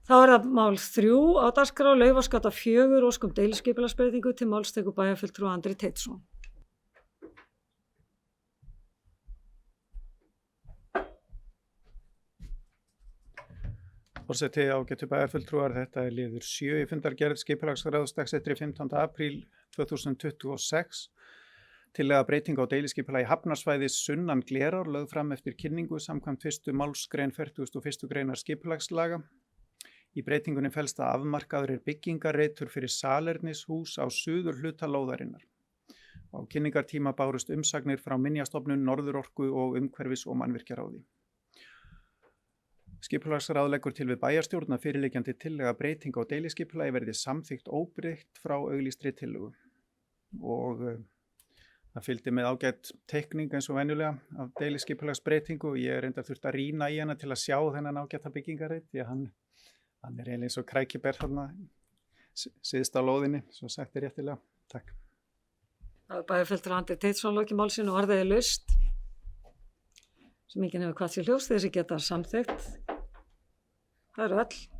Þá það mál 3 á dagskrá Laufásgata 4 ósk deiliskipulagsbreytingu til máls tekur bæjarfulltrúi Andri Teitsson. Forseti ágætu bæjarfulltrúar, þetta liður 7 í fundargerð skipulagsráðs dagsetri 15. apríl 2026. Tillaga breyting á deiliskipulagi hafnarsvæðis sunnan Glerár lögð fram eftir kynningu samkvæmt 1. málsgrein 41. greinar skipulagslaga. Í breytingunni felst að afmarkaður byggingarreitur fyrir salernishús á suður hluta lóðarinnar. Á kynningartíma bárust umsagnir frá Minjastofnun, Norðurorku og Umhverfis- og mannvirkjaráði. Skipulagsráð leggur til við bæjarstjórn að fyrirliggjandi tillaga breyting á deiliskipulagi verði samþykkt óbreytt frá auglýstri tillögu. Og það fylgdi með ágætt teikning eins og venjulega af deiliskipulagsbreytingu og ég reyndar þurft að rýna í hana til að sjá þennan ágætta byggingarreit því að hann eiginlega eins og krækiber þarna síðst á lóðinni, svo sagt réttilega. Takk. Bæjarfulltrúi Andri Teitsson lokið málsinu og orðið laust sem enginn hefur hvað sér ljós þessi geta samþykkt. Það eru öll.